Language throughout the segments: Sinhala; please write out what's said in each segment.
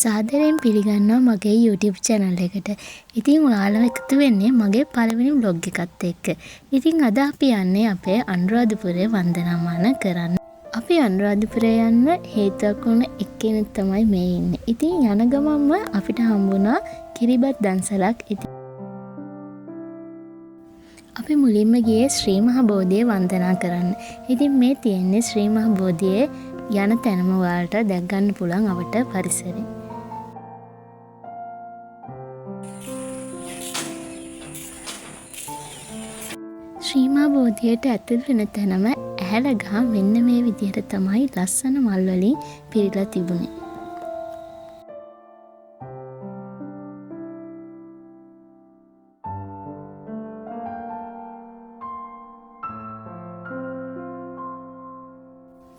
සාදරයෙන් පිළිගන්නවා මගේ YouTube channel එකට. ඉතින් ඔයාලව එකතු වෙන්නේ මගේ පළවෙනි vlog එකත් එක්ක. ඉතින් අද අපි යන්නේ අපේ අනුරාධපුරේ වන්දනාමාන කරන්න. අපි අනුරාධපුරේ යන්න හේතුවක් වුණ එක්කෙනෙක් තමයි මේ ඉන්නේ. ඉතින් යන ගමන්ම අපිට හම්බුණා කිරිබත් දන්සලක්. ඉතින් අපි මුලින්ම ගියේ ශ්‍රී මහා බෝධිය වන්දනා කරන්න. ඉතින් මේ තියෙන්නේ ශ්‍රී මහා බෝධියේ යන තැනම ඔයාලට දැක් ගන්න පුළුවන් අවට පරිසරය. ශ්‍රී මහා බෝධියට ඇතුල් වෙන තැනම ඇහැල ගහ මෙන්න මේ විදිහට තමයි ලස්සන මල් වලින් පිරීලා තිබුණේ.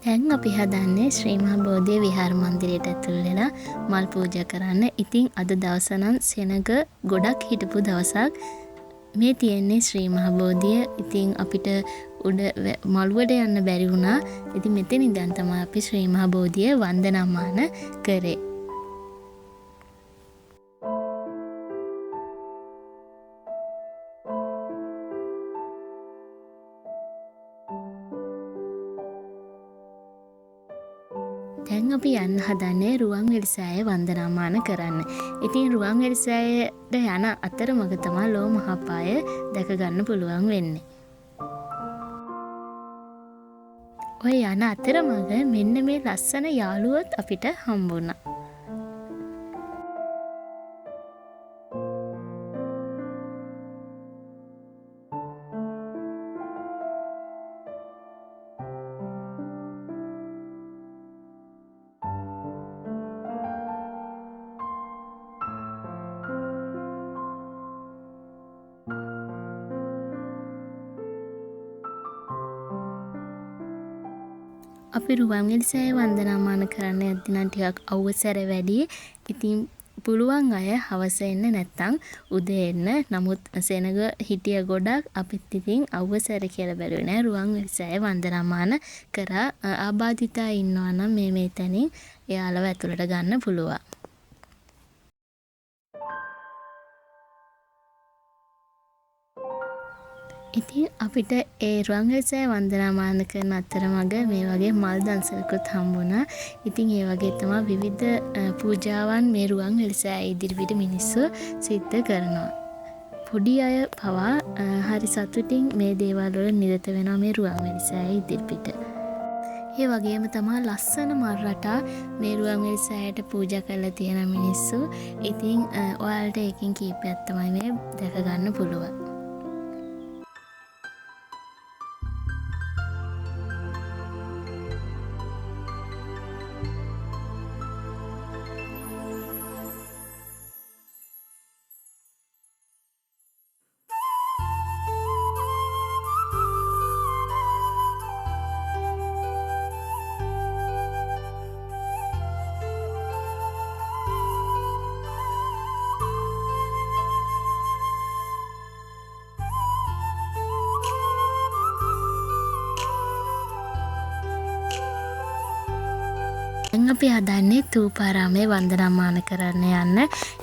දැන් අපි හදන්නේ ශ්‍රී මහා බෝධිය විහාර මන්දිරයට ඇතුල් වෙලා මල් පූජා කරන්න. ඉතින් අද දවස නම් සෙනග ගොඩක් හිටපු දවසක්. මේ තියෙන්නේ ශ්‍රී මහා බෝධිය. ඉතින් අපිට උඩ මළුවට යන්න බැරි වුණා. ඉතින් මෙතන ඉඳන් තමයි අපි ශ්‍රී මහා බෝධිය වන්දනාමාන කරේ. දැන් අපි යන්න හදන්නේ රුවන්වැලිසෑය වන්දනාමාන කරන්න. ඉතින් රුවන්වැලිසෑයට යන අතරමඟ තමයි ලෝ මහාපාය දැක ගන්න පුළුවන් වෙන්නේ. ඔය යන අතරමඟ මෙන්න මේ ලස්සන යාළුවොත් අපිට හම්බුණා. අපි රුවන්වැලිසෑය වන්දනාමාන කරන්න යද්දි නම් ටිකක් අවසර වැඩි. ඉතින් පුළුවන් අය හවස එන්න නැත්නම් උදේ එන්න. නමුත් සෙනග හිටිය ගොඩක් අපිත් ඉතින් අවසර කියලා බැලුවේ නෑ. රුවන්වැලිසෑය වන්දනාමාන කරා. ආබාධිතා ඉන්නවා නම් මේ තැනින් එයාලව ඇතුළට ගන්න පුළුවන්. ඉතින් අපිට ඒ රුවන්වැලිසෑය වන්දනාමාන කරන අතරමඟ මේ වගේ මල් දන්සලකුත් හම්බුණා. ඉතින් ඒ වගේ තමයි විවිධ පූජාවන් මේ රුවන්වැලිසෑය ඉදිරිපිට මිනිස්සු සිද්ධ කරනවා. පොඩි අය පවා හරි සතුටින් මේ දේවල් වල නිරත වෙනවා මේ රුවන්වැලිසෑය ඉදිරිපිට. ඒ වගේම තමයි ලස්සන මල් රටා මේ රුවන්වැලිසෑයට පූජා කරලා තියෙන මිනිස්සු. ඉතින් ඔයාලට ඒකෙන් කීපයක් තමයි මේ දැක ගන්න පුළුවන්. අපි හදන්නේ ථූපාරාමයේ වන්දනාමාන කරන්න යන්න.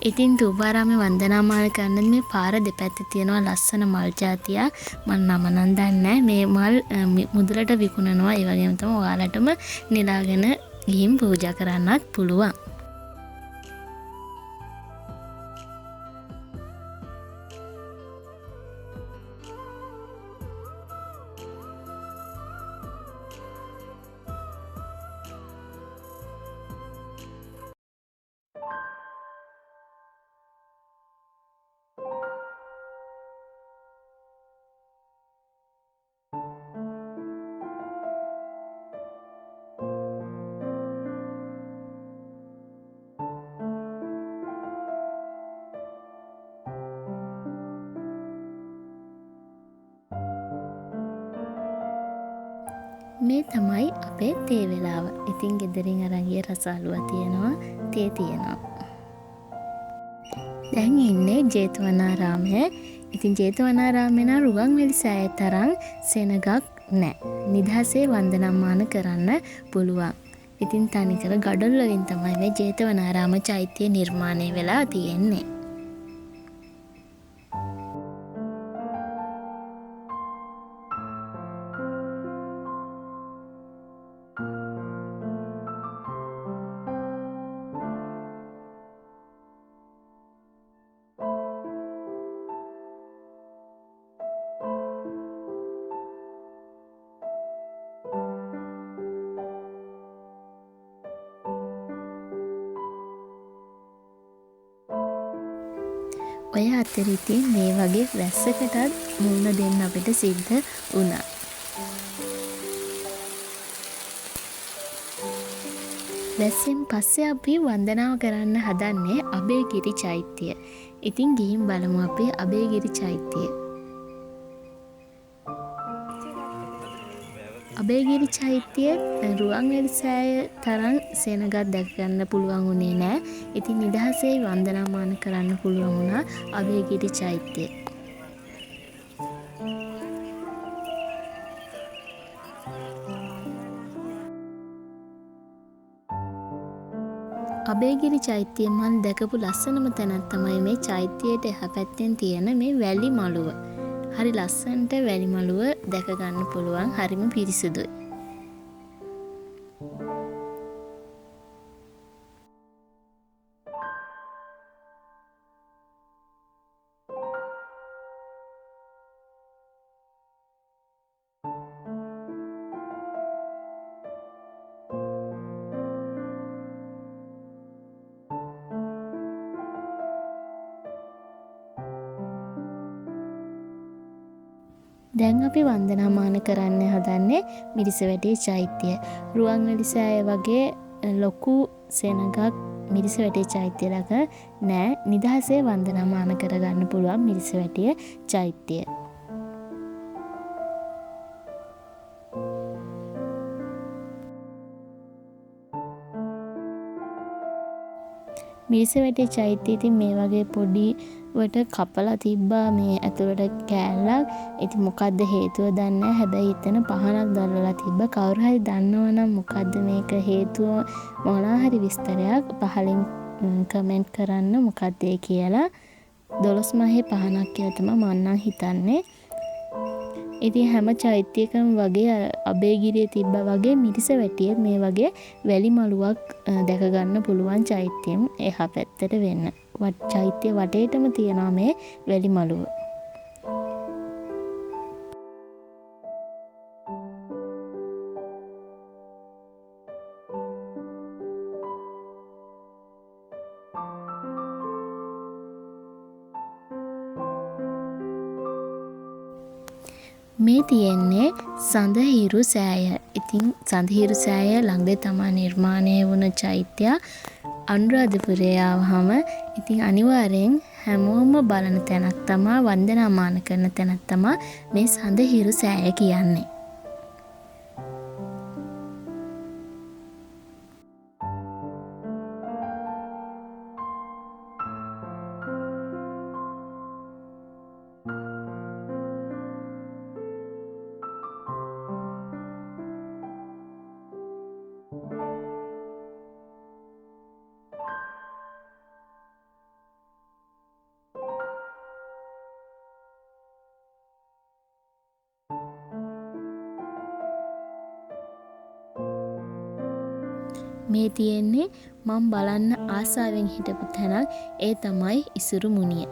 ඉතින් ථූපාරාමයේ වන්දනාමාන කරන්න මේ පාර දෙපැත්තේ තියෙනවා ලස්සන මල් ජාතියක්. මම නම නම් දන්නේ මේ මල් මුදලට විකුණනවා. ඒ වගේම තමයි ඔයාලටම නෙලාගෙන ගිහින් පූජා කරන්නත් පුළුවන්. මේ තමයි අපේ තේ වෙලාව. ඉතින් ගෙදරින් අරන් ගිය රසාළුව තියෙනවා, තේ තියෙනවා. දැන් ඉන්නේ ජේතවනාරාමයේ. ඉතින් ජේතවනාරාමේ නම් රුවන්වැලිසෑය තරම් සෙනගක් නැහැ. නිදහසේ වන්දනාමාන කරන්න පුළුවන්. ඉතින් තනිකර ගඩොල් වලින් තමයි මේ ජේතවනාරාම චෛත්‍යය නිර්මාණය වෙලා තියෙන්නේ. ඔය අතරෙදී මේ වගේ වැස්සකටත් මුහුණ දෙන්න අපිට සිද්ධ වුණා. වැස්සෙන් පස්සේ අපි වන්දනාව කරන්න හදන්නේ අබේගිරි චෛත්‍යය. ඉතින් ගිහින් බලමු අපේ අබේගිරි චෛත්‍යය. අබේගිරි චෛත්‍යයේ රුවන්වැලිසෑය තරම් සෙනගක් දැක ගන්න පුළුවන් වුණේ නෑ. ඉතින් නිදහසේ වන්දනාමාන කරන්න පුළුවන් වුණා අබේගිරි චෛත්‍යය. අබේගිරි චෛත්‍යයේ මම දැකපු ලස්සනම තැනක් තමයි මේ චෛත්‍යයට එහා පැත්තෙන් තියෙන මේ වැලි මළුව. හරි ලස්සනට වැලි මළුව දැක ගන්න පුළුවන්. හරිම පිරිසිදුයි. දැන් අපි වන්දනාමාන කරන්න හදන්නේ මිරිසවැටේ චෛත්‍යය. රුවන්වැලිසෑය වගේ ලොකු සෙනගක් මිරිසවැටේ චෛත්‍යය ළඟ නෑ. නිදහසේ වන්දනාමාන කරගන්න පුළුවන් මිරිසවැටේ චෛත්‍යය. මිරිසවැටේ චෛත්‍යය ඉතින් මේ වගේ පොඩි වට කපලා තිබ්බා මේ ඇතුළට කෑල්ලක්. ඉතින් මොකද්ද හේතුව දන්නේ නැහැ. හැබැයි එතන පහනක් දැල්වලා තිබ්බා. කවුරු හරි දන්නවනම් මොකද්ද මේක හේතුව මොනවා හරි විස්තරයක් පහලින් කමෙන්ට් කරන්න මොකද්ද ඒ කියලා. 12 මහේ පහනක් කියලා තමයි මම නම් හිතන්නේ. ඉතින් හැම චෛත්‍යයකම වගේ අබේගිරියේ තිබ්බා වගේ මිරිසවැටියේ මේ වගේ වැලි මළුවක් දැක ගන්න පුළුවන් චෛත්‍යයෙන් එහා පැත්තට වෙන්න. චෛත්‍ය වටේටම තියෙනවා මේ වැලි මළුව. මේ තියෙන්නේ සඳහිරු සෑය. ඉතින් සඳහිරු සෑය ළඟදී තමයි නිර්මාණය වුණ චෛත්‍ය. අනුරාධපුරේ ආවහම ඉතින් අනිවාර්යෙන් හැමෝම බලන තැනක් තමයි වන්දනාමාන කරන තැනක් තමයි මේ සඳහිරු සෑය කියන්නේ. මේ තියෙන්නේ මම බලන්න ආසාවෙන් හිටපු තැනක්. ඒ තමයි ඉසුරු මුනිය.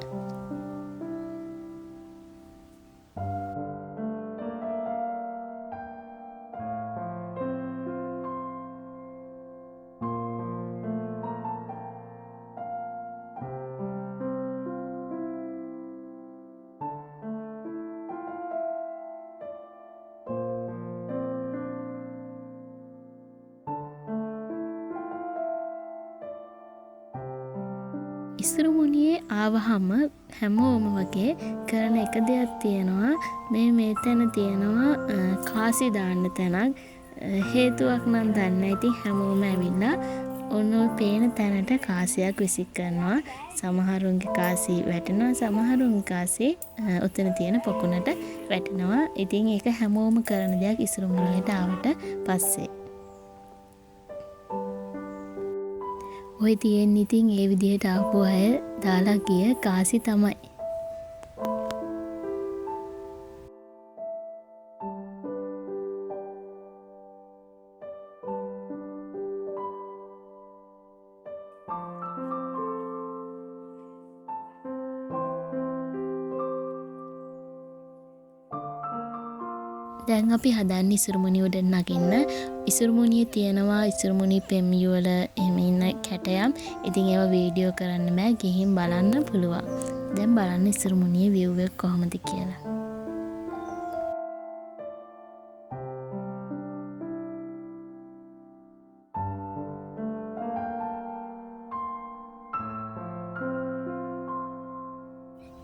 ඉසුරු මුනියේ ආවහම හැමෝම වගේ කරන එක දෙයක් තියෙනවා. මේ තැන තියෙනවා කාසි දාන්න තැනක්. හේතුවක් නම් දන්නේ නැහැ. ඉතින් හැමෝම ඇවිල්ලා ඔන්න ඔය පේන තැනට කාසියක් විසි කරනවා. සමහරුන්ගේ කාසි වැටෙනවා. සමහරුන්ගේ කාසි උතන තියෙන පොකුණට වැටෙනවා. ඉතින් ඒක හැමෝම කරන දෙයක් ඉසුරු මුනියට ආවට පස්සේ. ඔය තියෙන්නේ ඉතින් ඒ විදිහට ආපු අය දාලා ගිය කාසි තමයි. දැන් අපි හදන්නේ ඉසුරුමුණිය උඩ නගින්න. ඉසුරුමුණියේ තියෙනවා ඉසුරුමුණි පෙම් යුවල එහෙම ඉන්න කැටයම්. ඉතින් ඒවා වීඩියෝ කරන්න බෑ. ගිහින් බලන්න පුළුවන්. දැන් බලන්න ඉසුරුමුණියේ view එක කොහොමද කියලා.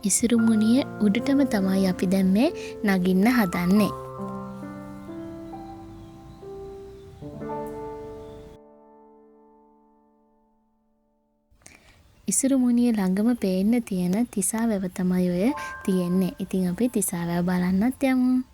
ඉසුරුමුණිය උඩටම තමයි අපි දැන් මේ නගින්න හදන්නේ. ඉසුරුමුණිය ළඟම පේන්න තියෙන තිසා වැව තමයි ඔය තියෙන්නේ. ඉතින් අපි තිසා වැව බලන්නත් යමු.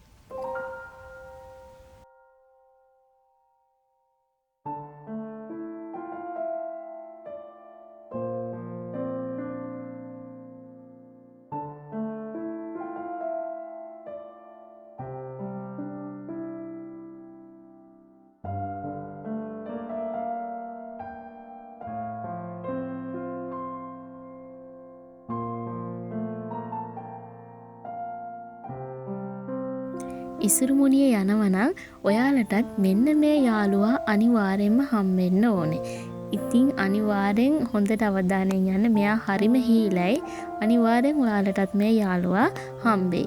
ඉසුරුමුණිය යනවනම් ඔයාලටත් මෙන්න මේ යාළුවා අනිවාර්යෙන්ම හම්බෙන්න ඕනේ. ඉතින් අනිවාර්යෙන් හොඳට අවධානයෙන් යන්න. මෙයා හරිම හීලයි. අනිවාර්යෙන් ඔයාලටත් මේ යාළුවා හම්බෙයි.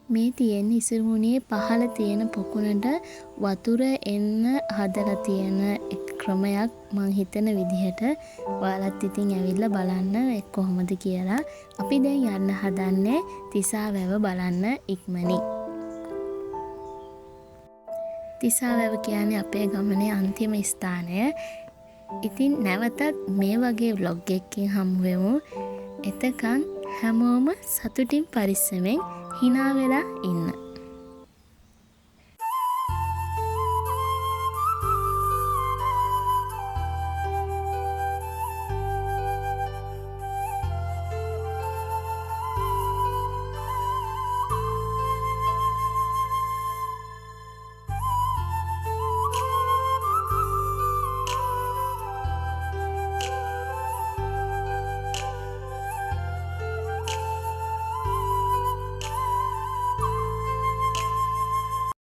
මේ තියෙන ඉසුරුමුණියේ පහළ තියෙන පොකුණට වතුර එන්න හදලා තියෙන ක්‍රමයක් මං හිතන විදිහට ඔයාලත් ඉතින් ඇවිල්ලා බලන්න ඒක කොහොමද කියලා. අපි දැන් යන්න හදන්නේ තිසා වැව බලන්න ඉක්මනින්. තිසා වැව කියන්නේ අපේ ගමනේ අන්තිම ස්ථානය. ඉතින් නැවතත් මේ වගේ vlog එකකින් හමු වෙමු. එතකන් හැමෝම සතුටින් පරිස්සමෙන් hina වෙලා ඉන්න.